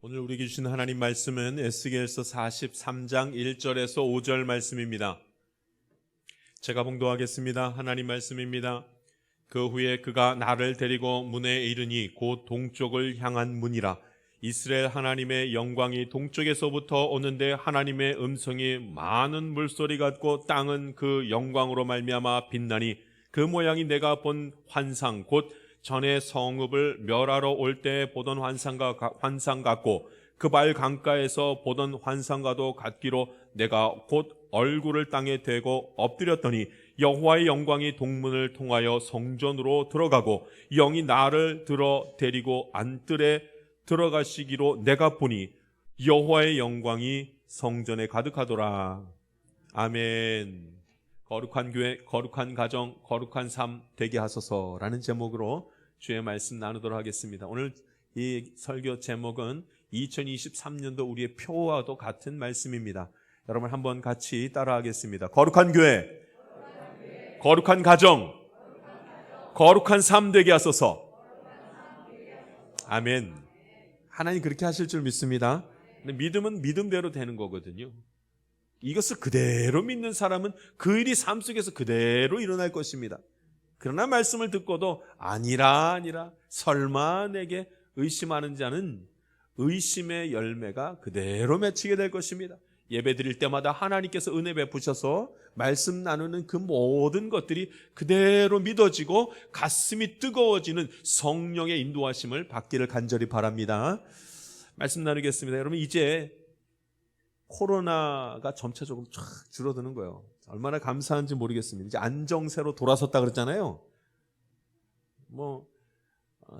오늘 우리에게 주신 하나님 말씀은 에스겔서 43장 1절에서 5절 말씀입니다. 제가 봉독하겠습니다. 하나님 말씀입니다. 그 후에 그가 나를 데리고 문에 이르니 곧 동쪽을 향한 문이라. 이스라엘 하나님의 영광이 동쪽에서부터 오는데 하나님의 음성이 많은 물소리 같고 땅은 그 영광으로 말미암아 빛나니 그 모양이 내가 본 환상 곧 전에 성읍을 멸하러 올 때 보던 환상 같고 그발 강가에서 보던 환상과도 같기로 내가 곧 얼굴을 땅에 대고 엎드렸더니 여호와의 영광이 동문을 통하여 성전으로 들어가고 영이 나를 들어 데리고 안뜰에 들어가시기로 내가 보니 여호와의 영광이 성전에 가득하더라. 아멘. 거룩한 교회, 거룩한 가정, 거룩한 삶 되게 하소서라는 제목으로 주의 말씀 나누도록 하겠습니다. 오늘 이 설교 제목은 2023년도 우리의 표와도 같은 말씀입니다. 여러분 한번 같이 따라하겠습니다. 거룩한 교회, 거룩한 가정, 거룩한 삶 되게 하소서. 아멘. 하나님 그렇게 하실 줄 믿습니다. 근데 믿음은 믿음대로 되는 거거든요. 이것을 그대로 믿는 사람은 그 일이 삶 속에서 그대로 일어날 것입니다. 그러나 말씀을 듣고도 아니라 설마 내게 의심하는 자는 의심의 열매가 그대로 맺히게 될 것입니다. 예배 드릴 때마다 하나님께서 은혜 베푸셔서 말씀 나누는 그 모든 것들이 그대로 믿어지고 가슴이 뜨거워지는 성령의 인도하심을 받기를 간절히 바랍니다. 말씀 나누겠습니다. 여러분 이제 코로나가 점차적으로 쫙 줄어드는 거예요. 얼마나 감사한지 모르겠습니다. 이제 안정세로 돌아섰다 그랬잖아요.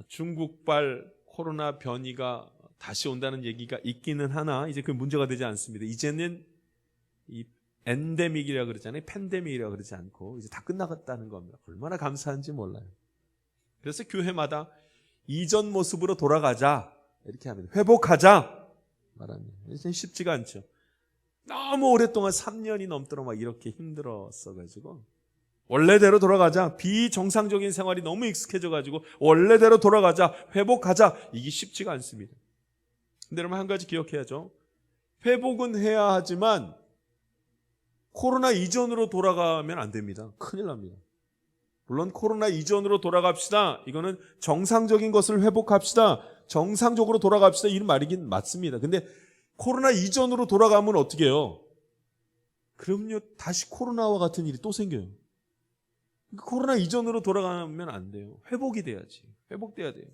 중국발 코로나 변이가 다시 온다는 얘기가 있기는 하나 이제 그 문제가 되지 않습니다. 이제는 이 엔데믹이라고 그러잖아요. 팬데믹이라고 그러지 않고 이제 다 끝나갔다는 겁니다. 얼마나 감사한지 몰라요. 그래서 교회마다 이전 모습으로 돌아가자 이렇게 합니다. 회복하자 말합니다. 이제 쉽지가 않죠. 너무 오랫동안 3년이 넘도록 막 이렇게 힘들었어가지고 원래대로 돌아가자. 비정상적인 생활이 너무 익숙해져가지고 원래대로 돌아가자. 회복하자. 이게 쉽지가 않습니다. 근데 여러분 한 가지 기억해야죠. 회복은 해야 하지만 코로나 이전으로 돌아가면 안 됩니다. 큰일 납니다. 물론 코로나 이전으로 돌아갑시다. 이거는 정상적인 것을 회복합시다. 정상적으로 돌아갑시다. 이런 말이긴 맞습니다. 근데 코로나 이전으로 돌아가면 어떻게 해요? 그럼요. 다시 코로나와 같은 일이 또 생겨요. 코로나 이전으로 돌아가면 안 돼요. 회복이 돼야지. 회복돼야 돼요.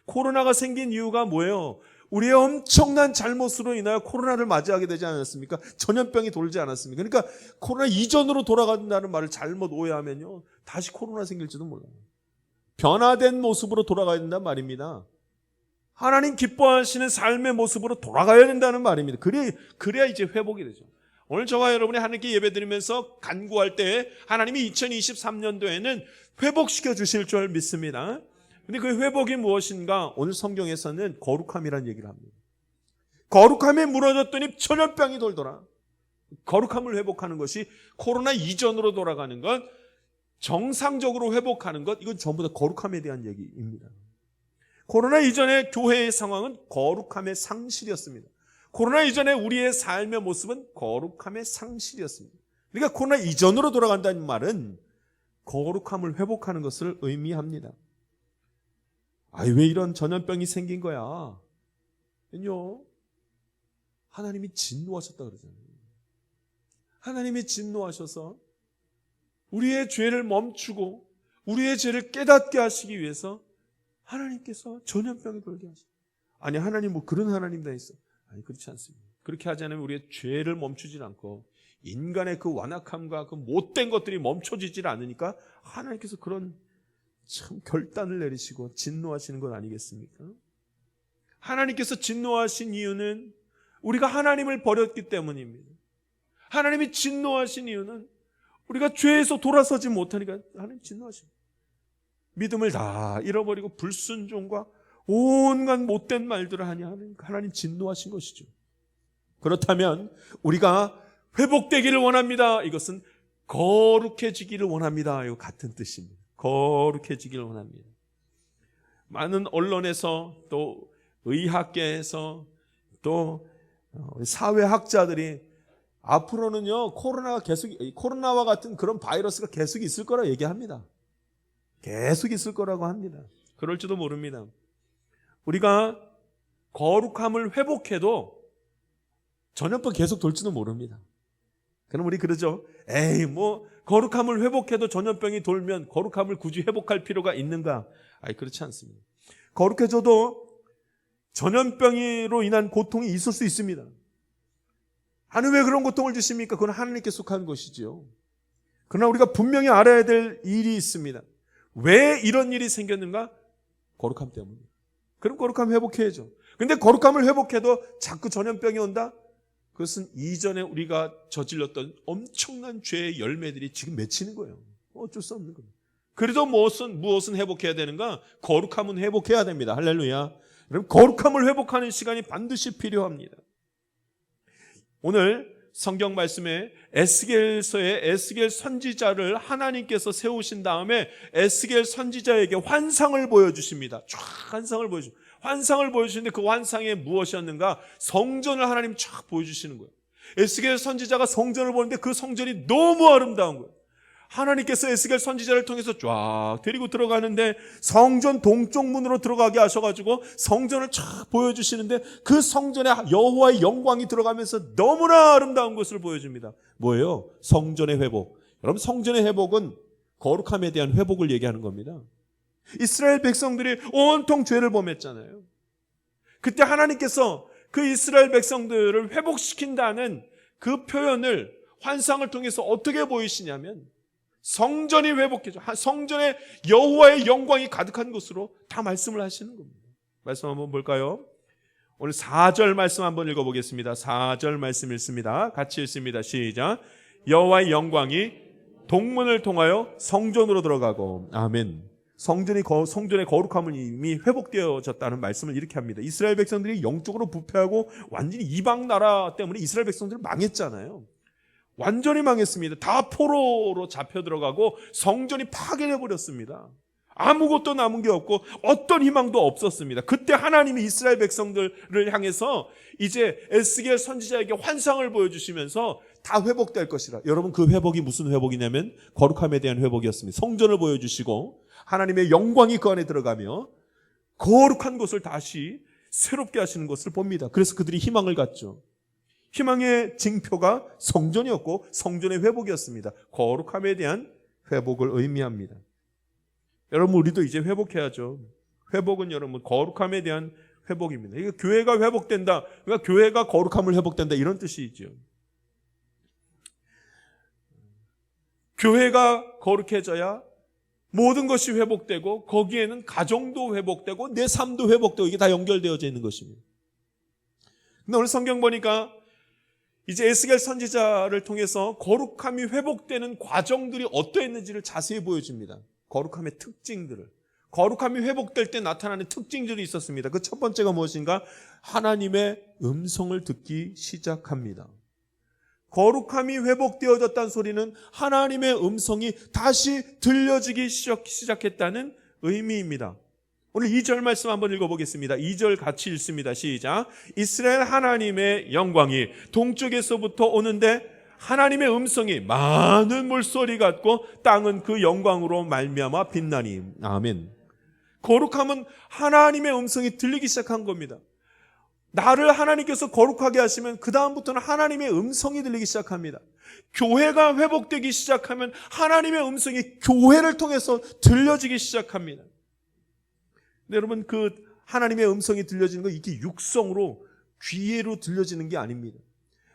코로나가 생긴 이유가 뭐예요? 우리의 엄청난 잘못으로 인하여 코로나를 맞이하게 되지 않았습니까? 전염병이 돌지 않았습니까? 그러니까 코로나 이전으로 돌아간다는 말을 잘못 오해하면요. 다시 코로나 생길지도 몰라요. 변화된 모습으로 돌아가야 된단 말입니다. 하나님 기뻐하시는 삶의 모습으로 돌아가야 된다는 말입니다. 그래야 이제 회복이 되죠. 오늘 저와 여러분이 하나님께 예배드리면서 간구할 때 하나님이 2023년도에는 회복시켜 주실 줄 믿습니다. 근데 그 회복이 무엇인가? 오늘 성경에서는 거룩함이라는 얘기를 합니다. 거룩함에 무너졌더니 전염병이 돌더라. 거룩함을 회복하는 것이 코로나 이전으로 돌아가는 것, 정상적으로 회복하는 것, 이건 전부 다 거룩함에 대한 얘기입니다. 코로나 이전의 교회의 상황은 거룩함의 상실이었습니다. 코로나 이전에 우리의 삶의 모습은 거룩함의 상실이었습니다. 그러니까 코로나 이전으로 돌아간다는 말은 거룩함을 회복하는 것을 의미합니다. 왜 이런 전염병이 생긴 거야? 왜요? 하나님이 진노하셨다 그러잖아요. 하나님이 진노하셔서 우리의 죄를 멈추고 우리의 죄를 깨닫게 하시기 위해서 하나님께서 전염병이 돌게 하시죠. 아니 하나님 그런 하나님 다 있어. 아니 그렇지 않습니다. 그렇게 하지 않으면 우리의 죄를 멈추질 않고 인간의 그 완악함과 그 못된 것들이 멈춰지질 않으니까 하나님께서 그런 참 결단을 내리시고 진노하시는 건 아니겠습니까? 하나님께서 진노하신 이유는 우리가 하나님을 버렸기 때문입니다. 하나님이 진노하신 이유는 우리가 죄에서 돌아서지 못하니까 하나님 진노하십니다. 믿음을 다 잃어버리고 불순종과 온갖 못된 말들을 하니 하나님 진노하신 것이죠. 그렇다면 우리가 회복되기를 원합니다. 이것은 거룩해지기를 원합니다. 이거 같은 뜻입니다. 거룩해지기를 원합니다. 많은 언론에서 또 의학계에서 또 사회학자들이 앞으로는요 코로나와 같은 그런 바이러스가 계속 있을 거라 얘기합니다. 계속 있을 거라고 합니다. 그럴지도 모릅니다. 우리가 거룩함을 회복해도 전염병 계속 돌지도 모릅니다. 그럼 우리 그러죠. 에이 뭐 거룩함을 회복해도 전염병이 돌면 거룩함을 굳이 회복할 필요가 있는가? 그렇지 않습니다. 거룩해져도 전염병으로 인한 고통이 있을 수 있습니다. 하나님 왜 그런 고통을 주십니까? 그건 하나님께 속한 것이죠. 그러나 우리가 분명히 알아야 될 일이 있습니다. 왜 이런 일이 생겼는가? 거룩함 때문에. 그럼 거룩함 회복해야죠. 근데 거룩함을 회복해도 자꾸 전염병이 온다? 그것은 이전에 우리가 저질렀던 엄청난 죄의 열매들이 지금 맺히는 거예요. 어쩔 수 없는 겁니다. 그래도 무엇은 회복해야 되는가? 거룩함은 회복해야 됩니다. 할렐루야. 여러분, 거룩함을 회복하는 시간이 반드시 필요합니다. 오늘 성경 말씀에 에스겔서에 에스겔 선지자를 하나님께서 세우신 다음에 에스겔 선지자에게 환상을 보여주십니다. 쫙 환상을 보여주십니다. 환상을 보여주시는데 그 환상에 무엇이었는가? 성전을 하나님 쫙 보여주시는 거예요. 에스겔 선지자가 성전을 보는데 그 성전이 너무 아름다운 거예요. 하나님께서 에스겔 선지자를 통해서 쫙 데리고 들어가는데 성전 동쪽 문으로 들어가게 하셔가지고 성전을 쫙 보여주시는데 그 성전에 여호와의 영광이 들어가면서 너무나 아름다운 것을 보여줍니다. 뭐예요? 성전의 회복. 여러분, 성전의 회복은 거룩함에 대한 회복을 얘기하는 겁니다. 이스라엘 백성들이 온통 죄를 범했잖아요. 그때 하나님께서 그 이스라엘 백성들을 회복시킨다는 그 표현을 환상을 통해서 어떻게 보이시냐면 성전이 회복해져. 성전에 여호와의 영광이 가득한 것으로 다 말씀을 하시는 겁니다. 말씀 한번 볼까요? 오늘 4절 말씀 한번 읽어보겠습니다. 4절 말씀 읽습니다. 같이 읽습니다. 시작. 여호와의 영광이 동문을 통하여 성전으로 들어가고. 아멘. 성전의 거룩함은 이미 회복되어졌다는 말씀을 이렇게 합니다. 이스라엘 백성들이 영적으로 부패하고 완전히 이방 나라 때문에 이스라엘 백성들이 망했잖아요. 완전히 망했습니다. 다 포로로 잡혀 들어가고 성전이 파괴돼 버렸습니다. 아무것도 남은 게 없고 어떤 희망도 없었습니다. 그때 하나님이 이스라엘 백성들을 향해서 이제 에스겔 선지자에게 환상을 보여주시면서 다 회복될 것이라. 여러분, 그 회복이 무슨 회복이냐면 거룩함에 대한 회복이었습니다. 성전을 보여주시고 하나님의 영광이 그 안에 들어가며 거룩한 것을 다시 새롭게 하시는 것을 봅니다. 그래서 그들이 희망을 갖죠. 희망의 징표가 성전이었고 성전의 회복이었습니다. 거룩함에 대한 회복을 의미합니다. 여러분, 우리도 이제 회복해야죠. 회복은 여러분 거룩함에 대한 회복입니다. 이게 교회가 회복된다. 그러니까 교회가 거룩함을 회복된다, 이런 뜻이죠. 교회가 거룩해져야 모든 것이 회복되고 거기에는 가정도 회복되고 내 삶도 회복되고 이게 다 연결되어져 있는 것입니다. 근데 오늘 성경 보니까 이제 에스겔 선지자를 통해서 거룩함이 회복되는 과정들이 어떠했는지를 자세히 보여줍니다. 거룩함의 특징들을. 거룩함이 회복될 때 나타나는 특징들이 있었습니다. 그 첫 번째가 무엇인가? 하나님의 음성을 듣기 시작합니다. 거룩함이 회복되어졌다는 소리는 하나님의 음성이 다시 들려지기 시작했다는 의미입니다. 오늘 2절 말씀 한번 읽어보겠습니다. 2절 같이 읽습니다. 시작. 이스라엘 하나님의 영광이 동쪽에서부터 오는데 하나님의 음성이 많은 물소리 같고 땅은 그 영광으로 말미암아 빛나니. 아멘. 거룩함은 하나님의 음성이 들리기 시작한 겁니다. 나를 하나님께서 거룩하게 하시면 그 다음부터는 하나님의 음성이 들리기 시작합니다. 교회가 회복되기 시작하면 하나님의 음성이 교회를 통해서 들려지기 시작합니다. 근데 여러분, 그 하나님의 음성이 들려지는 거 이게 육성으로 귀로 들려지는 게 아닙니다.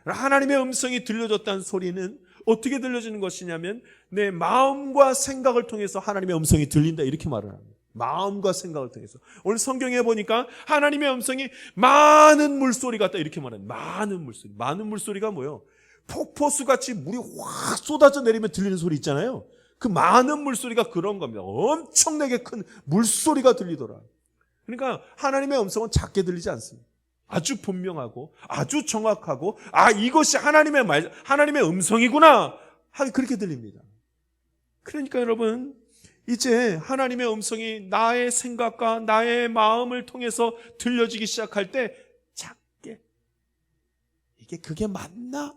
하나님의 음성이 들려졌다는 소리는 어떻게 들려지는 것이냐면 내 마음과 생각을 통해서 하나님의 음성이 들린다, 이렇게 말을 합니다. 마음과 생각을 통해서. 오늘 성경에 보니까 하나님의 음성이 많은 물소리 같다, 이렇게 말합니다. 많은 물소리. 많은 물소리가 뭐예요? 폭포수같이 물이 확 쏟아져 내리면 들리는 소리 있잖아요. 그 많은 물소리가 그런 겁니다. 엄청나게 큰 물소리가 들리더라. 그러니까 하나님의 음성은 작게 들리지 않습니다. 아주 분명하고 아주 정확하고, 이것이 하나님의 말, 하나님의 음성이구나, 그렇게 들립니다. 그러니까 여러분, 이제 하나님의 음성이 나의 생각과 나의 마음을 통해서 들려지기 시작할 때 작게, 이게 그게 맞나?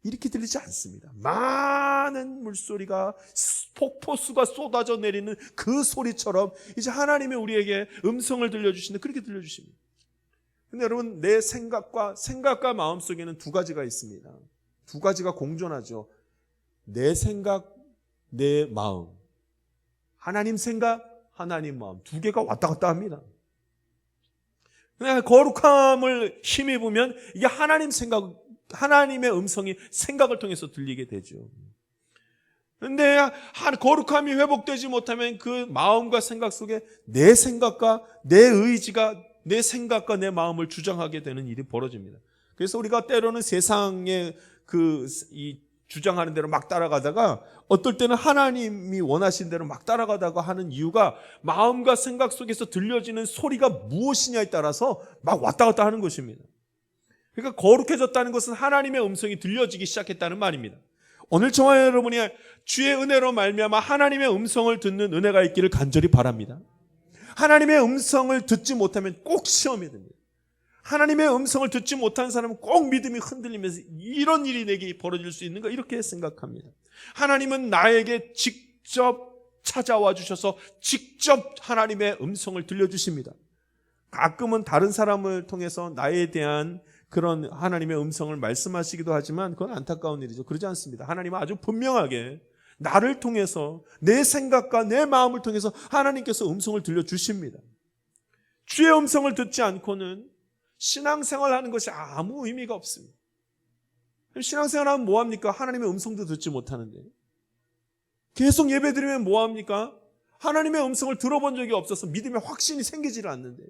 이렇게 들리지 않습니다. 많은 물소리가, 폭포수가 쏟아져 내리는 그 소리처럼 이제 하나님의 우리에게 음성을 들려주시는데 그렇게 들려주십니다. 근데 여러분, 내 생각과 마음 속에는 두 가지가 있습니다. 두 가지가 공존하죠. 내 생각, 내 마음. 하나님 생각, 하나님 마음. 두 개가 왔다 갔다 합니다. 거룩함을 힘입으면 이게 하나님의 음성이 생각을 통해서 들리게 되죠. 그런데 거룩함이 회복되지 못하면 그 마음과 생각 속에 내 생각과 내 의지가, 내 생각과 내 마음을 주장하게 되는 일이 벌어집니다. 그래서 우리가 때로는 세상의 이 주장하는 대로 막 따라가다가 어떨 때는 하나님이 원하신 대로 막 따라가다가 하는 이유가 마음과 생각 속에서 들려지는 소리가 무엇이냐에 따라서 막 왔다 갔다 하는 것입니다. 그러니까 거룩해졌다는 것은 하나님의 음성이 들려지기 시작했다는 말입니다. 오늘 저와 여러분이 주의 은혜로 말미암아 하나님의 음성을 듣는 은혜가 있기를 간절히 바랍니다. 하나님의 음성을 듣지 못하면 꼭 시험이 됩니다. 하나님의 음성을 듣지 못한 사람은 꼭 믿음이 흔들리면서 이런 일이 내게 벌어질 수 있는가 이렇게 생각합니다. 하나님은 나에게 직접 찾아와 주셔서 직접 하나님의 음성을 들려주십니다. 가끔은 다른 사람을 통해서 나에 대한 그런 하나님의 음성을 말씀하시기도 하지만 그건 안타까운 일이죠. 그러지 않습니다. 하나님은 아주 분명하게 나를 통해서, 내 생각과 내 마음을 통해서 하나님께서 음성을 들려주십니다. 주의 음성을 듣지 않고는 신앙생활하는 것이 아무 의미가 없습니다. 신앙생활하면 뭐합니까? 하나님의 음성도 듣지 못하는데. 계속 예배드리면 뭐합니까? 하나님의 음성을 들어본 적이 없어서 믿음의 확신이 생기지를 않는데.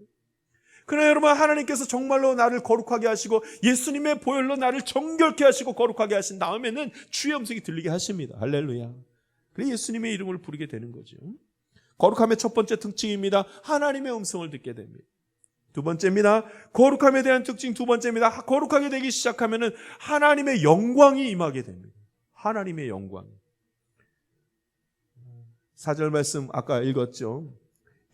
그러나 여러분, 하나님께서 정말로 나를 거룩하게 하시고 예수님의 보혈로 나를 정결케 하시고 거룩하게 하신 다음에는 주의 음성이 들리게 하십니다. 할렐루야. 그래서 예수님의 이름을 부르게 되는 거죠. 거룩함의 첫 번째 특징입니다. 하나님의 음성을 듣게 됩니다. 두 번째입니다. 거룩함에 대한 특징 두 번째입니다. 거룩하게 되기 시작하면은 하나님의 영광이 임하게 됩니다. 하나님의 영광. 4절 말씀 아까 읽었죠.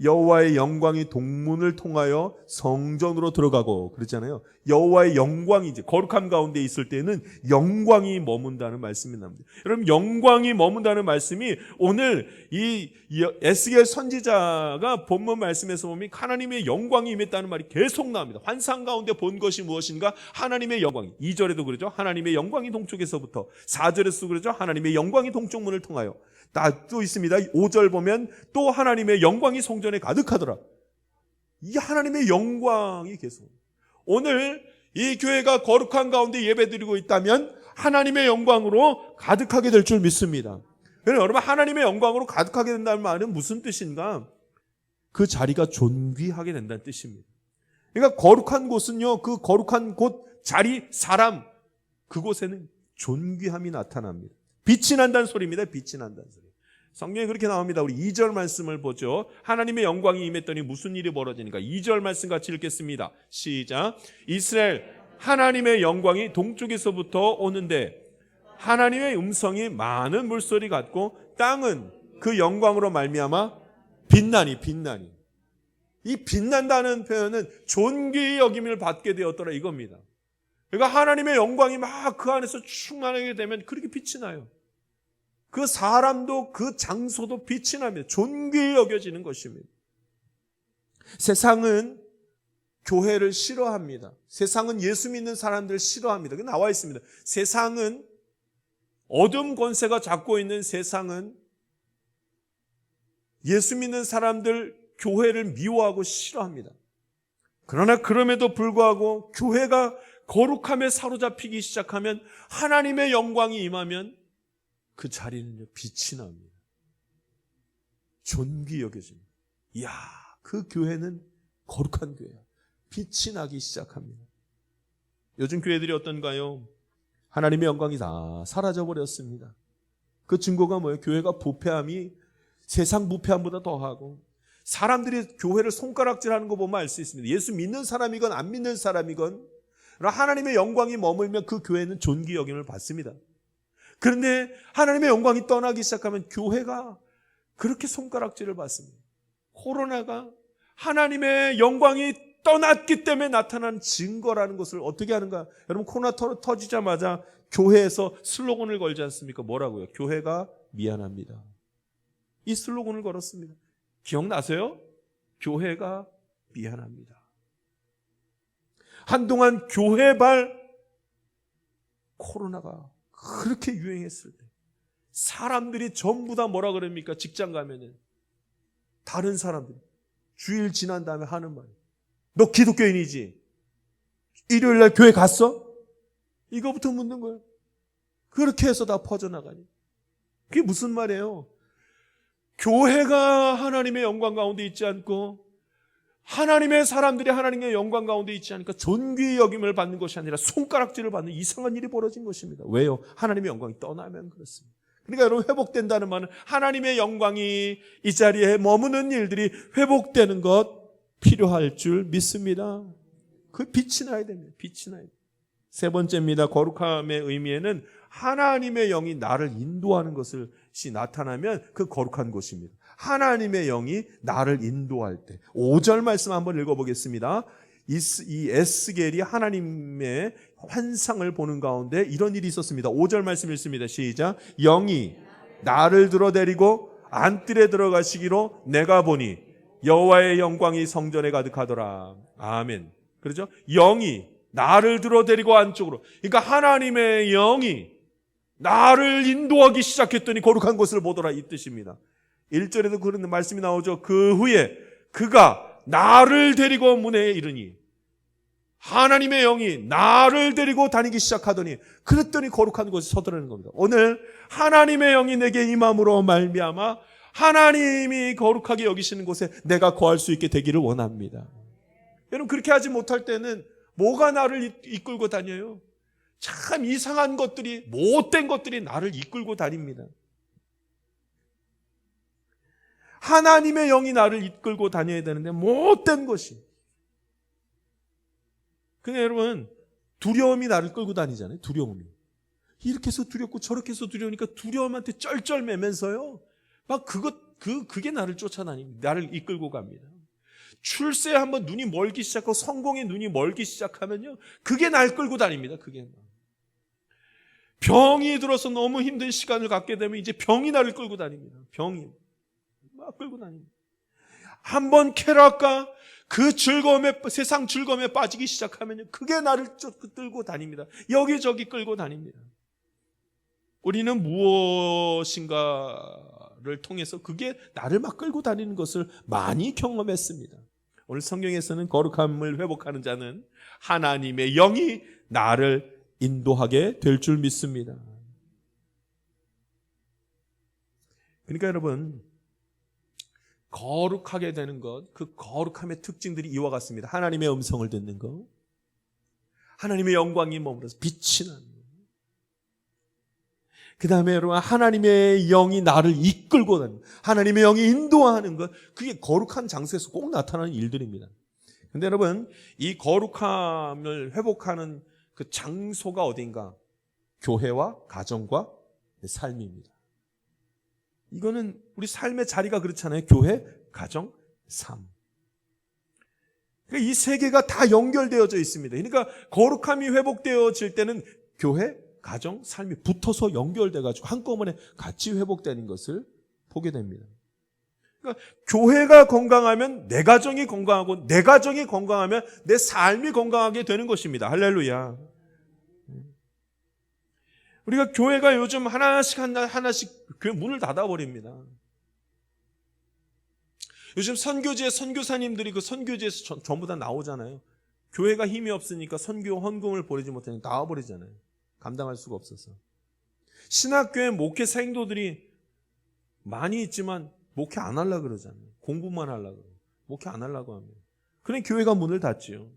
여호와의 영광이 동문을 통하여 성전으로 들어가고 그랬잖아요. 여호와의 영광이 이제 거룩함 가운데 있을 때는 영광이 머문다는 말씀이 납니다. 여러분, 영광이 머문다는 말씀이 오늘 이 에스겔 선지자가 본문 말씀에서 보면 하나님의 영광이 임했다는 말이 계속 나옵니다. 환상 가운데 본 것이 무엇인가? 하나님의 영광이. 2절에도 그러죠. 하나님의 영광이 동쪽에서부터. 4절에도 그러죠. 하나님의 영광이 동쪽문을 통하여. 또 있습니다. 5절 보면 또 하나님의 영광이 성전에 가득하더라. 이 하나님의 영광이 계속. 오늘 이 교회가 거룩한 가운데 예배드리고 있다면 하나님의 영광으로 가득하게 될 줄 믿습니다. 그래서 여러분, 하나님의 영광으로 가득하게 된다는 말은 무슨 뜻인가? 그 자리가 존귀하게 된다는 뜻입니다. 그러니까 거룩한 곳은요, 그 거룩한 곳, 자리, 사람, 그곳에는 존귀함이 나타납니다. 빛이 난다는 소리입니다. 빛이 난다는 소리. 성경에 그렇게 나옵니다. 우리 2절 말씀을 보죠. 하나님의 영광이 임했더니 무슨 일이 벌어지니까 2절 말씀 같이 읽겠습니다. 시작. 이스라엘 하나님의 영광이 동쪽에서부터 오는데 하나님의 음성이 많은 물소리 같고 땅은 그 영광으로 말미암아 빛나니. 이 빛난다는 표현은 존귀의 여김을 받게 되었더라 이겁니다. 그러니까 하나님의 영광이 막 그 안에서 충만하게 되면 그렇게 빛이 나요. 그 사람도 그 장소도 빛이 납니다. 존귀히 여겨지는 것입니다. 세상은 교회를 싫어합니다. 세상은 예수 믿는 사람들을 싫어합니다. 그게 나와 있습니다. 세상은 어둠 권세가 잡고 있는 세상은 예수 믿는 사람들 교회를 미워하고 싫어합니다. 그러나 그럼에도 불구하고 교회가 거룩함에 사로잡히기 시작하면 하나님의 영광이 임하면 그 자리는 빛이 납니다. 존귀 여겨집니다. 이야, 그 교회는 거룩한 교회야. 빛이 나기 시작합니다. 요즘 교회들이 어떤가요? 하나님의 영광이 다 사라져버렸습니다. 그 증거가 뭐예요? 교회가 부패함이 세상 부패함보다 더하고 사람들이 교회를 손가락질하는 거 보면 알 수 있습니다. 예수 믿는 사람이건 안 믿는 사람이건 하나님의 영광이 머물면 그 교회는 존귀 여김을 받습니다. 그런데 하나님의 영광이 떠나기 시작하면 교회가 그렇게 손가락질을 받습니다. 코로나가 하나님의 영광이 떠났기 때문에 나타난 증거라는 것을 어떻게 하는가? 여러분, 코로나 터지자마자 교회에서 슬로건을 걸지 않습니까? 뭐라고요? 교회가 미안합니다. 이 슬로건을 걸었습니다. 기억나세요? 교회가 미안합니다. 한동안 교회발 코로나가 그렇게 유행했을 때 사람들이 전부 다 뭐라 그럽니까? 직장 가면은 다른 사람들이 주일 지난 다음에 하는 말, 너 기독교인이지? 일요일날 교회 갔어? 이거부터 묻는 거예요. 그렇게 해서 다 퍼져나가니. 그게 무슨 말이에요? 교회가 하나님의 영광 가운데 있지 않고 하나님의 사람들이 하나님의 영광 가운데 있지 않으니까 존귀의 여김을 받는 것이 아니라 손가락질을 받는 이상한 일이 벌어진 것입니다. 왜요? 하나님의 영광이 떠나면 그렇습니다. 그러니까 여러분, 회복된다는 말은 하나님의 영광이 이 자리에 머무는 일들이 회복되는 것 필요할 줄 믿습니다. 그 빛이 나야 됩니다. 빛이 나야 됩니다. 세 번째입니다. 거룩함의 의미에는 하나님의 영이 나를 인도하는 것이 나타나면 그 거룩한 곳입니다. 하나님의 영이 나를 인도할 때. 5절 말씀 한번 읽어보겠습니다. 이 에스겔이 하나님의 환상을 보는 가운데 이런 일이 있었습니다. 5절 말씀 읽습니다. 시작. 영이 나를 들어 데리고 안뜰에 들어가시기로 내가 보니 여호와의 영광이 성전에 가득하더라. 아멘. 그렇죠? 영이 나를 들어 데리고 안쪽으로. 그러니까 하나님의 영이 나를 인도하기 시작했더니 거룩한 곳을 보더라, 이 뜻입니다. 1절에도 그런 말씀이 나오죠. 그 후에 그가 나를 데리고 문에 이르니, 하나님의 영이 나를 데리고 다니기 시작하더니, 그랬더니 거룩한 곳에 서더라는 겁니다. 오늘 하나님의 영이 내게 임함으로 말미암아 하나님이 거룩하게 여기시는 곳에 내가 거할 수 있게 되기를 원합니다. 여러분, 그렇게 하지 못할 때는 뭐가 나를 이끌고 다녀요? 참 이상한 것들이, 못된 것들이 나를 이끌고 다닙니다. 하나님의 영이 나를 이끌고 다녀야 되는데 못된 것이. 그러니까 여러분, 두려움이 나를 끌고 다니잖아요. 두려움이. 이렇게 해서 두렵고 저렇게 해서 두려우니까 두려움한테 쩔쩔매면서요, 막 그게 나를 쫓아다닙니다. 나를 이끌고 갑니다. 출세에 한번 눈이 멀기 시작하고 성공에 눈이 멀기 시작하면요, 그게 날 끌고 다닙니다. 그게. 병이 들어서 너무 힘든 시간을 갖게 되면 이제 병이 나를 끌고 다닙니다. 병이 막 끌고 다닙니다. 한번 쾌락과 그 즐거움에, 세상 즐거움에 빠지기 시작하면요, 그게 나를 끌고 다닙니다. 여기저기 끌고 다닙니다. 우리는 무엇인가를 통해서 그게 나를 막 끌고 다니는 것을 많이 경험했습니다. 오늘 성경에서는 거룩함을 회복하는 자는 하나님의 영이 나를 인도하게 될 줄 믿습니다. 그러니까 여러분, 거룩하게 되는 것, 그 거룩함의 특징들이 이와 같습니다. 하나님의 음성을 듣는 것, 하나님의 영광이 머물러서 빛이 나는 것, 그 다음에 여러분, 하나님의 영이 나를 이끌고 다니는 것, 하나님의 영이 인도하는 것, 그게 거룩한 장소에서 꼭 나타나는 일들입니다. 그런데 여러분, 이 거룩함을 회복하는 그 장소가 어딘가? 교회와 가정과 삶입니다. 이거는 우리 삶의 자리가 그렇잖아요. 교회, 가정, 삶. 그러니까 이 세 개가 다 연결되어져 있습니다. 그러니까 거룩함이 회복되어질 때는 교회, 가정, 삶이 붙어서 연결돼가지고 한꺼번에 같이 회복되는 것을 보게 됩니다. 그러니까 교회가 건강하면 내 가정이 건강하고, 내 가정이 건강하면 내 삶이 건강하게 되는 것입니다. 할렐루야. 우리가 교회가 요즘 하나씩 교회 문을 닫아버립니다. 요즘 선교지에 선교사님들이 그 선교지에서 전부 다 나오잖아요. 교회가 힘이 없으니까 선교 헌금을 보내지 못하니까 나와버리잖아요. 감당할 수가 없어서. 신학교에 목회 생도들이 많이 있지만 목회 안 하려고 그러잖아요. 공부만 하려고. 목회 안 하려고 하면. 그래 교회가 문을 닫지요.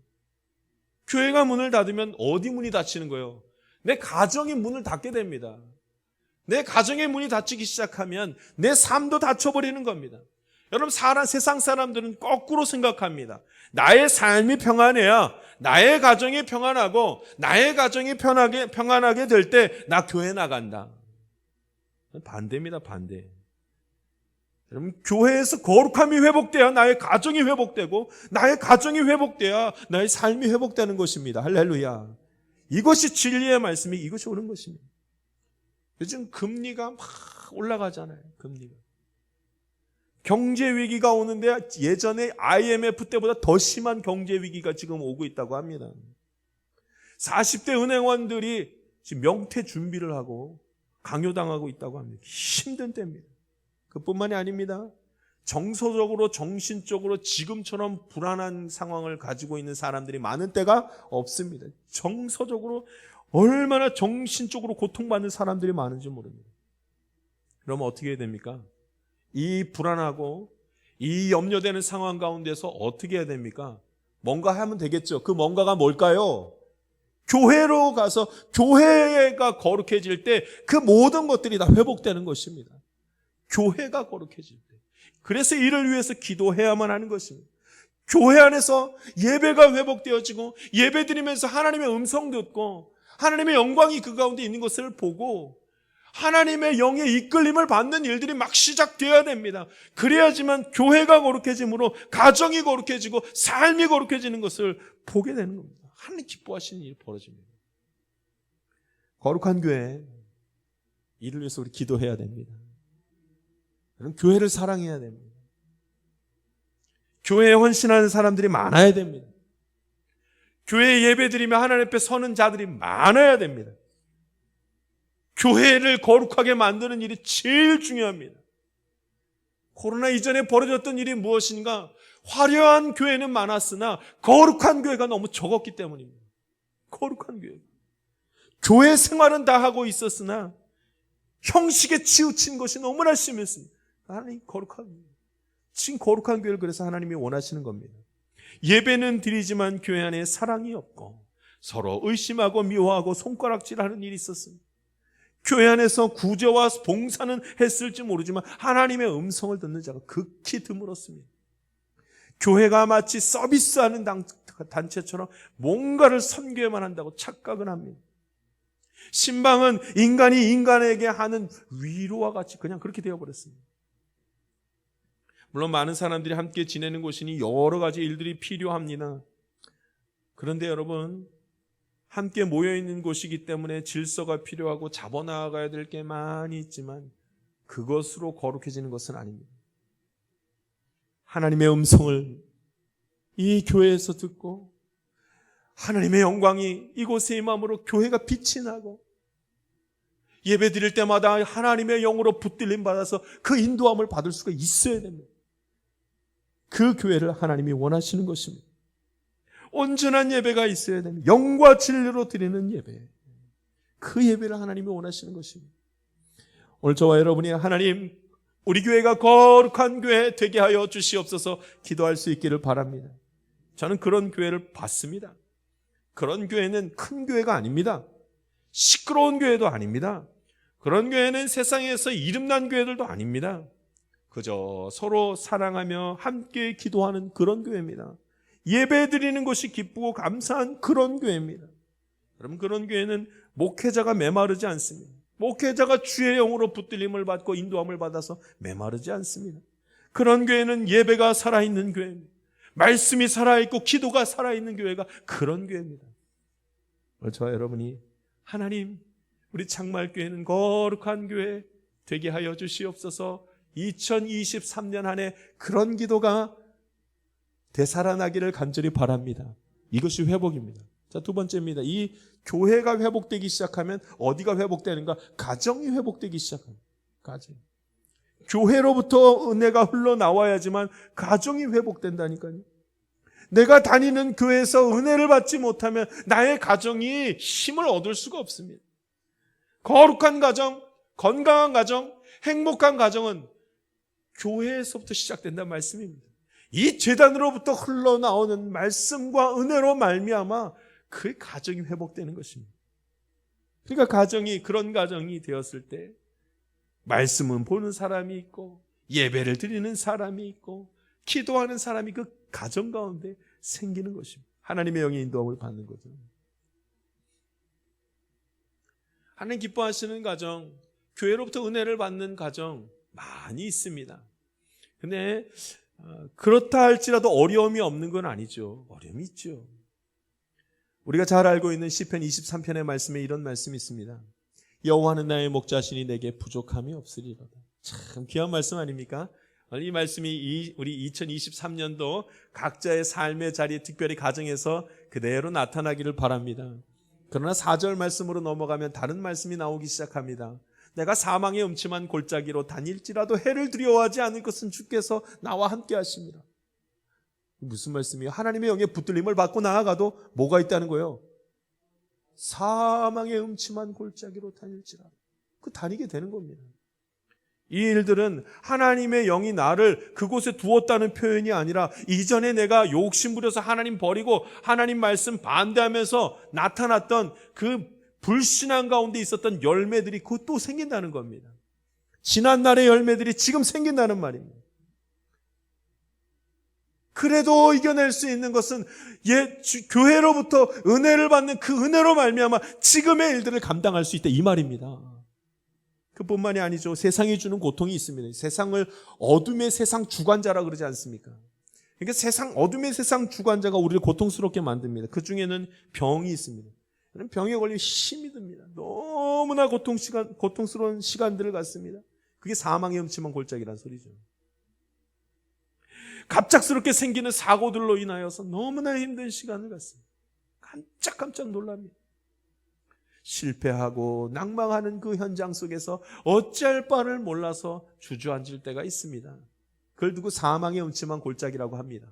교회가 문을 닫으면 어디 문이 닫히는 거예요? 내 가정의 문을 닫게 됩니다. 내 가정의 문이 닫히기 시작하면 내 삶도 닫혀버리는 겁니다. 여러분, 세상 사람들은 거꾸로 생각합니다. 나의 삶이 평안해야 나의 가정이 평안하고, 나의 가정이 평안하게 될 때 나 교회 나간다. 반대입니다, 반대. 여러분, 교회에서 거룩함이 회복돼야 나의 가정이 회복되고, 나의 가정이 회복돼야 나의 삶이 회복되는 것입니다. 할렐루야. 이것이 진리의 말씀이, 이것이 옳은 것입니다. 요즘 금리가 막 올라가잖아요. 금리가. 경제 위기가 오는데 예전에 IMF 때보다 더 심한 경제 위기가 지금 오고 있다고 합니다. 40대 은행원들이 지금 명퇴 준비를 하고 강요당하고 있다고 합니다. 힘든 때입니다. 그뿐만이 아닙니다. 정서적으로 정신적으로 지금처럼 불안한 상황을 가지고 있는 사람들이 많은 때가 없습니다. 정서적으로 얼마나 정신적으로 고통받는 사람들이 많은지 모릅니다. 그럼 어떻게 해야 됩니까? 이 불안하고 이 염려되는 상황 가운데서 어떻게 해야 됩니까? 뭔가 하면 되겠죠. 그 뭔가가 뭘까요? 교회로 가서 교회가 거룩해질 때 그 모든 것들이 다 회복되는 것입니다. 교회가 거룩해질 때. 그래서 이를 위해서 기도해야만 하는 것입니다. 교회 안에서 예배가 회복되어지고 예배드리면서 하나님의 음성 듣고 하나님의 영광이 그 가운데 있는 것을 보고 하나님의 영의 이끌림을 받는 일들이 막 시작되어야 됩니다. 그래야지만 교회가 거룩해짐으로 가정이 거룩해지고 삶이 거룩해지는 것을 보게 되는 겁니다. 하나님 기뻐하시는 일이 벌어집니다. 거룩한 교회, 이를 위해서 우리 기도해야 됩니다. 교회를 사랑해야 됩니다. 교회에 헌신하는 사람들이 많아야 됩니다. 교회에 예배드리며 하나님 앞에 서는 자들이 많아야 됩니다. 교회를 거룩하게 만드는 일이 제일 중요합니다. 코로나 이전에 벌어졌던 일이 무엇인가? 화려한 교회는 많았으나 거룩한 교회가 너무 적었기 때문입니다. 거룩한 교회. 교회 생활은 다 하고 있었으나 형식에 치우친 것이 너무나 심했습니다. 하나님 거룩한 교회. 지금 거룩한 교회를 그래서 하나님이 원하시는 겁니다. 예배는 드리지만 교회 안에 사랑이 없고 서로 의심하고 미워하고 손가락질하는 일이 있었습니다. 교회 안에서 구제와 봉사는 했을지 모르지만 하나님의 음성을 듣는 자가 극히 드물었습니다. 교회가 마치 서비스하는 단체처럼 뭔가를 선교해만 한다고 착각을 합니다. 신방은 인간이 인간에게 하는 위로와 같이 그냥 그렇게 되어버렸습니다. 물론 많은 사람들이 함께 지내는 곳이니 여러 가지 일들이 필요합니다. 그런데 여러분, 함께 모여있는 곳이기 때문에 질서가 필요하고 잡아나가야 될 게 많이 있지만 그것으로 거룩해지는 것은 아닙니다. 하나님의 음성을 이 교회에서 듣고 하나님의 영광이 이곳에 임함으로 교회가 빛이 나고 예배 드릴 때마다 하나님의 영으로 붙들림 받아서 그 인도함을 받을 수가 있어야 됩니다. 그 교회를 하나님이 원하시는 것입니다. 온전한 예배가 있어야 됩니다. 영과 진리로 드리는 예배. 그 예배를 하나님이 원하시는 것입니다. 오늘 저와 여러분이 하나님, 우리 교회가 거룩한 교회 되게 하여 주시옵소서 기도할 수 있기를 바랍니다. 저는 그런 교회를 봤습니다. 그런 교회는 큰 교회가 아닙니다. 시끄러운 교회도 아닙니다. 그런 교회는 세상에서 이름난 교회들도 아닙니다. 그저 서로 사랑하며 함께 기도하는 그런 교회입니다. 예배 드리는 것이 기쁘고 감사한 그런 교회입니다. 여러분, 그런 교회는 목회자가 메마르지 않습니다. 목회자가 주의 영으로 붙들림을 받고 인도함을 받아서 메마르지 않습니다. 그런 교회는 예배가 살아있는 교회입니다. 말씀이 살아있고 기도가 살아있는 교회가 그런 교회입니다. 저와 여러분이 하나님, 우리 창말교회는 거룩한 교회 되게 하여 주시옵소서. 2023년 한 해 그런 기도가 되살아나기를 간절히 바랍니다. 이것이 회복입니다. 자, 두 번째입니다. 이 교회가 회복되기 시작하면 어디가 회복되는가? 가정이 회복되기 시작합니다. 가정. 교회로부터 은혜가 흘러나와야지만 가정이 회복된다니까요. 내가 다니는 교회에서 은혜를 받지 못하면 나의 가정이 힘을 얻을 수가 없습니다. 거룩한 가정, 건강한 가정, 행복한 가정은 교회에서부터 시작된다는 말씀입니다. 이 제단으로부터 흘러나오는 말씀과 은혜로 말미암아 그 가정이 회복되는 것입니다. 그러니까 가정이 그런 가정이 되었을 때 말씀은 보는 사람이 있고 예배를 드리는 사람이 있고 기도하는 사람이 그 가정 가운데 생기는 것입니다. 하나님의 영의 인도함을 받는 거죠. 하나님 기뻐하시는 가정, 교회로부터 은혜를 받는 가정 많이 있습니다. 근데 그렇다 할지라도 어려움이 없는 건 아니죠. 어려움이 있죠. 우리가 잘 알고 있는 시편 23편의 말씀에 이런 말씀이 있습니다. 여호와는 나의 목자시니 내게 부족함이 없으리로다. 참 귀한 말씀 아닙니까? 이 말씀이 우리 2023년도 각자의 삶의 자리, 특별히 가정에서 그대로 나타나기를 바랍니다. 그러나 4절 말씀으로 넘어가면 다른 말씀이 나오기 시작합니다. 내가 사망의 음침한 골짜기로 다닐지라도 해를 두려워하지 않을 것은 주께서 나와 함께 하십니다. 무슨 말씀이에요? 하나님의 영의 붙들림을 받고 나아가도 뭐가 있다는 거예요? 사망의 음침한 골짜기로 다닐지라도 다니게 되는 겁니다. 이 일들은 하나님의 영이 나를 그곳에 두었다는 표현이 아니라 이전에 내가 욕심부려서 하나님 버리고 하나님 말씀 반대하면서 나타났던 그 불신앙 가운데 있었던 열매들이 곧 또 생긴다는 겁니다. 지난날의 열매들이 지금 생긴다는 말입니다. 그래도 이겨낼 수 있는 것은 교회로부터 은혜를 받는 그 은혜로 말미암아 지금의 일들을 감당할 수 있다 이 말입니다. 그뿐만이 아니죠. 세상이 주는 고통이 있습니다. 세상을 어둠의 세상 주관자라 그러지 않습니까? 그러니까 어둠의 세상 주관자가 우리를 고통스럽게 만듭니다. 그 중에는 병이 있습니다. 병에 걸리면 힘이 듭니다. 너무나 고통스러운 시간들을 갖습니다. 그게 사망의 음침한 골짜기란 소리죠. 갑작스럽게 생기는 사고들로 인하여서 너무나 힘든 시간을 갖습니다. 깜짝 놀랍니다. 실패하고 낭망하는 그 현장 속에서 어찌할 바를 몰라서 주저앉을 때가 있습니다. 그걸 두고 사망의 음침한 골짜기라고 합니다.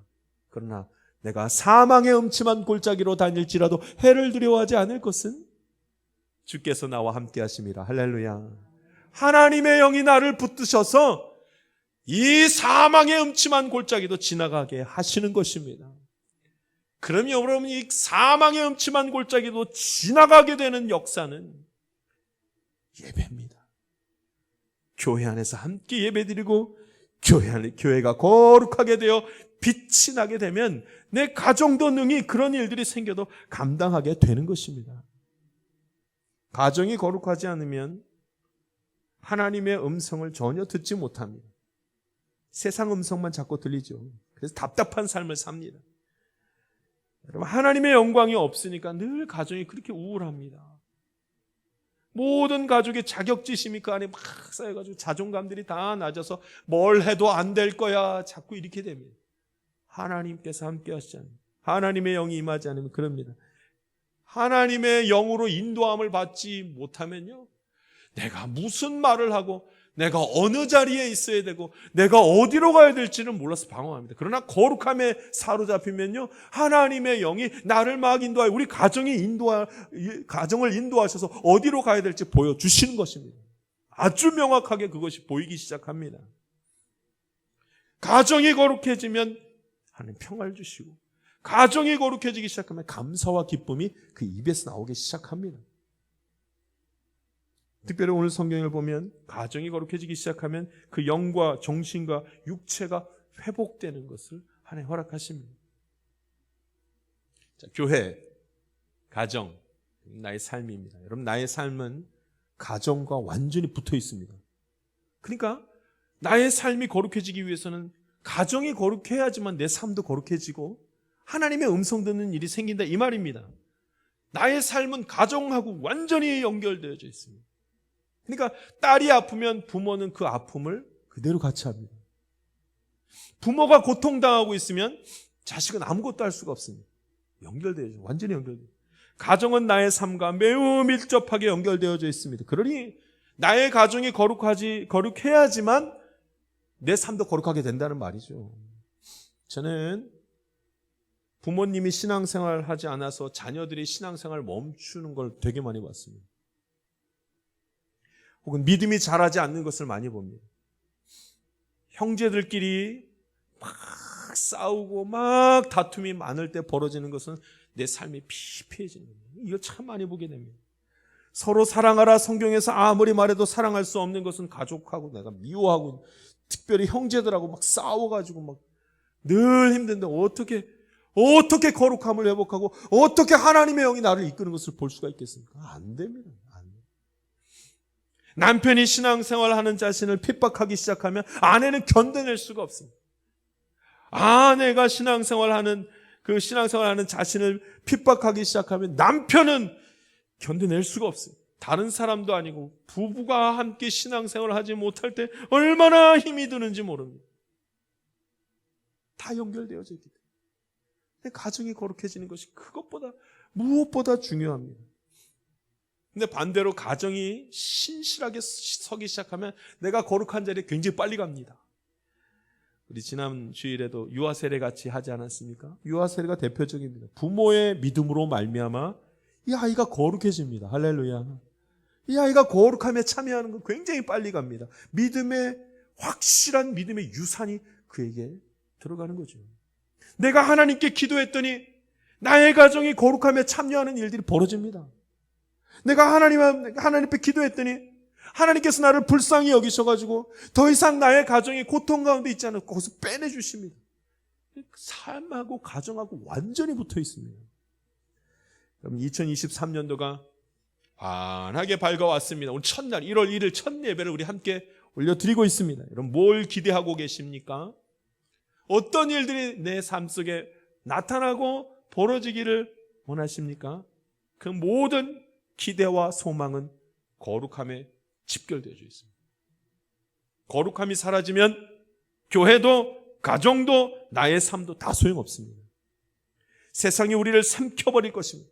그러나 내가 사망의 음침한 골짜기로 다닐지라도 해를 두려워하지 않을 것은 주께서 나와 함께 하심이라. 할렐루야. 하나님의 영이 나를 붙드셔서 이 사망의 음침한 골짜기도 지나가게 하시는 것입니다. 그럼 여러분 이 사망의 음침한 골짜기도 지나가게 되는 역사는 예배입니다. 교회 안에서 함께 예배드리고 교회가 거룩하게 되어 빛이 나게 되면 내 가정도 능히 그런 일들이 생겨도 감당하게 되는 것입니다. 가정이 거룩하지 않으면 하나님의 음성을 전혀 듣지 못합니다. 세상 음성만 자꾸 들리죠. 그래서 답답한 삶을 삽니다. 여러분 하나님의 영광이 없으니까 늘 가정이 그렇게 우울합니다. 모든 가족의 자격지심이 그 안에 막 쌓여가지고 자존감들이 다 낮아서 뭘 해도 안 될 거야 자꾸 이렇게 됩니다. 하나님께서 함께 하시잖아요. 하나님의 영이 임하지 않으면 그럽니다. 하나님의 영으로 인도함을 받지 못하면요 내가 무슨 말을 하고 내가 어느 자리에 있어야 되고 내가 어디로 가야 될지는 몰라서 방황합니다. 그러나 거룩함에 사로잡히면요 하나님의 영이 나를 막 인도하여 우리 가정을 인도하셔서 어디로 가야 될지 보여주시는 것입니다. 아주 명확하게 그것이 보이기 시작합니다. 가정이 거룩해지면 하나님 평화를 주시고 가정이 거룩해지기 시작하면 감사와 기쁨이 그 입에서 나오기 시작합니다. 특별히 오늘 성경을 보면 가정이 거룩해지기 시작하면 그 영과 정신과 육체가 회복되는 것을 하나님 허락하십니다. 자, 교회, 가정, 나의 삶입니다. 여러분 나의 삶은 가정과 완전히 붙어 있습니다. 그러니까 나의 삶이 거룩해지기 위해서는 가정이 거룩해야지만 내 삶도 거룩해지고 하나님의 음성 듣는 일이 생긴다 이 말입니다. 나의 삶은 가정하고 완전히 연결되어져 있습니다. 그러니까 딸이 아프면 부모는 그 아픔을 그대로 같이 합니다. 부모가 고통당하고 있으면 자식은 아무것도 할 수가 없습니다. 연결되어져 완전히 연결돼요. 가정은 나의 삶과 매우 밀접하게 연결되어져 있습니다. 그러니 나의 가정이 거룩해야지만 내 삶도 거룩하게 된다는 말이죠. 저는 부모님이 신앙생활을 하지 않아서 자녀들이 신앙생활을 멈추는 걸 되게 많이 봤습니다. 혹은 믿음이 자라지 않는 것을 많이 봅니다. 형제들끼리 막 싸우고 막 다툼이 많을 때 벌어지는 것은 내 삶이 피폐해지는 겁니다. 이거 참 많이 보게 됩니다. 서로 사랑하라 성경에서 아무리 말해도 사랑할 수 없는 것은 가족하고 내가 미워하고 특별히 형제들하고 막 싸워가지고 막 늘 힘든데 어떻게 거룩함을 회복하고 어떻게 하나님의 영이 나를 이끄는 것을 볼 수가 있겠습니까? 안 됩니다. 남편이 신앙생활하는 자신을 핍박하기 시작하면 아내는 견뎌낼 수가 없습니다. 아내가 신앙생활하는 자신을 핍박하기 시작하면 남편은 견뎌낼 수가 없어요. 다른 사람도 아니고 부부가 함께 신앙생활을 하지 못할 때 얼마나 힘이 드는지 모릅니다. 다 연결되어져 있기 때문에 가정이 거룩해지는 것이 그것보다 무엇보다 중요합니다. 근데 반대로 가정이 신실하게 서기 시작하면 내가 거룩한 자리에 굉장히 빨리 갑니다. 우리 지난 주일에도 유아 세례 같이 하지 않았습니까? 유아 세례가 대표적입니다. 부모의 믿음으로 말미암아 이 아이가 거룩해집니다. 할렐루야. 이 아이가 거룩함에 참여하는 건 굉장히 빨리 갑니다. 확실한 믿음의 유산이 그에게 들어가는 거죠. 내가 하나님께 기도했더니 나의 가정이 거룩함에 참여하는 일들이 벌어집니다. 내가 하나님 앞에 기도했더니 하나님께서 나를 불쌍히 여기셔가지고 더 이상 나의 가정이 고통 가운데 있지 않고 거기서 빼내주십니다. 삶하고 가정하고 완전히 붙어 있습니다. 그럼 2023년도가 환하게 밝아왔습니다. 오늘 첫날 1월 1일 첫 예배를 우리 함께 올려드리고 있습니다. 여러분 뭘 기대하고 계십니까? 어떤 일들이 내 삶 속에 나타나고 벌어지기를 원하십니까? 그 모든 기대와 소망은 거룩함에 집결되어 있습니다. 거룩함이 사라지면 교회도 가정도 나의 삶도 다 소용없습니다. 세상이 우리를 삼켜버릴 것입니다.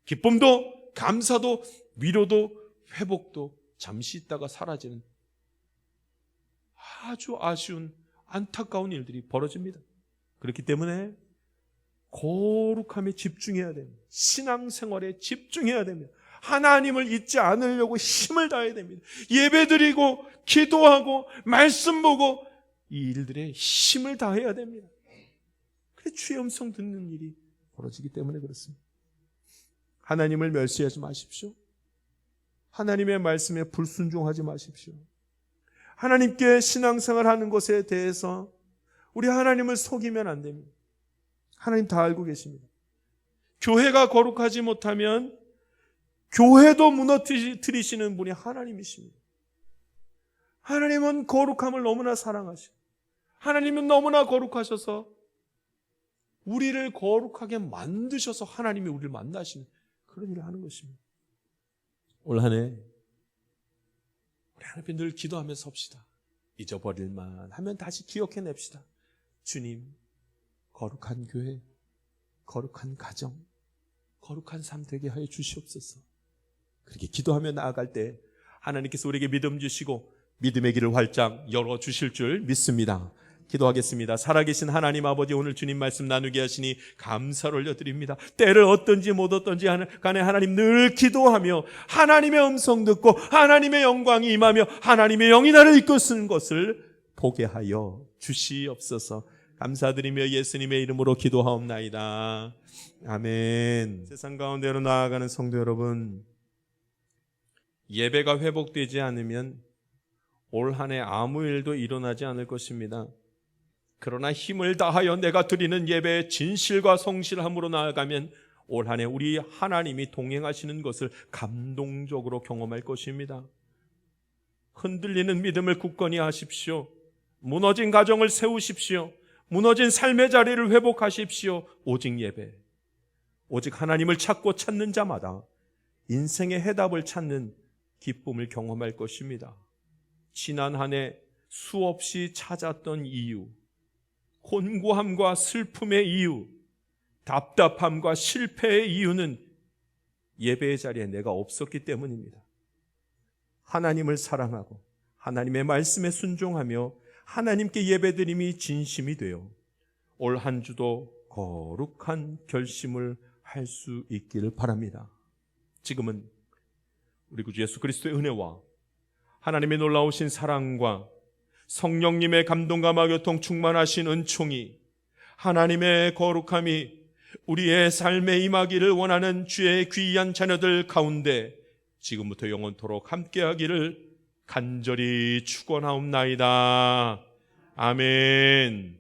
기쁨도 감사도 위로도 회복도 잠시 있다가 사라지는 아주 아쉬운 안타까운 일들이 벌어집니다. 그렇기 때문에 거룩함에 집중해야 됩니다. 신앙생활에 집중해야 됩니다. 하나님을 잊지 않으려고 힘을 다해야 됩니다. 예배드리고 기도하고 말씀 보고 이 일들에 힘을 다해야 됩니다. 그래 주의 음성 듣는 일이 벌어지기 때문에 그렇습니다. 하나님을 멸시하지 마십시오. 하나님의 말씀에 불순종하지 마십시오. 하나님께 신앙생활하는 것에 대해서 우리 하나님을 속이면 안 됩니다. 하나님 다 알고 계십니다. 교회가 거룩하지 못하면 교회도 무너뜨리시는 분이 하나님이십니다. 하나님은 거룩함을 너무나 사랑하시고 하나님은 너무나 거룩하셔서 우리를 거룩하게 만드셔서 하나님이 우리를 만나시는 그런 일을 하는 것입니다. 올 한 해 우리 하나님 앞에 늘 기도하면서 섭시다. 잊어버릴만 하면 다시 기억해냅시다. 주님, 거룩한 교회, 거룩한 가정, 거룩한 삶 되게 하여 주시옵소서. 그렇게 기도하며 나아갈 때 하나님께서 우리에게 믿음 주시고 믿음의 길을 활짝 열어주실 줄 믿습니다. 기도하겠습니다. 살아계신 하나님 아버지, 오늘 주님 말씀 나누게 하시니 감사를 올려드립니다. 때를 어떤지 못 어떤지 간에 하나님 늘 기도하며 하나님의 음성 듣고 하나님의 영광이 임하며 하나님의 영이 나를 이끄시는 것을 보게 하여 주시옵소서. 감사드리며 예수님의 이름으로 기도하옵나이다. 아멘. 세상 가운데로 나아가는 성도 여러분, 예배가 회복되지 않으면 올 한 해 아무 일도 일어나지 않을 것입니다. 그러나 힘을 다하여 내가 드리는 예배의 진실과 성실함으로 나아가면 올 한 해 우리 하나님이 동행하시는 것을 감동적으로 경험할 것입니다. 흔들리는 믿음을 굳건히 하십시오. 무너진 가정을 세우십시오. 무너진 삶의 자리를 회복하십시오. 오직 예배, 오직 하나님을 찾는 자마다 인생의 해답을 찾는 기쁨을 경험할 것입니다. 지난 한 해 수없이 찾았던 이유, 곤고함과 슬픔의 이유, 답답함과 실패의 이유는 예배의 자리에 내가 없었기 때문입니다. 하나님을 사랑하고 하나님의 말씀에 순종하며 하나님께 예배드림이 진심이 되어 올 한 주도 거룩한 결심을 할 수 있기를 바랍니다. 지금은 우리 구주 예수 그리스도의 은혜와 하나님의 놀라우신 사랑과 성령님의 감동과 교통 충만하신 은총이, 하나님의 거룩함이 우리의 삶에 임하기를 원하는 주의 귀한 자녀들 가운데 지금부터 영원토록 함께하기를 간절히 축원하옵나이다. 아멘.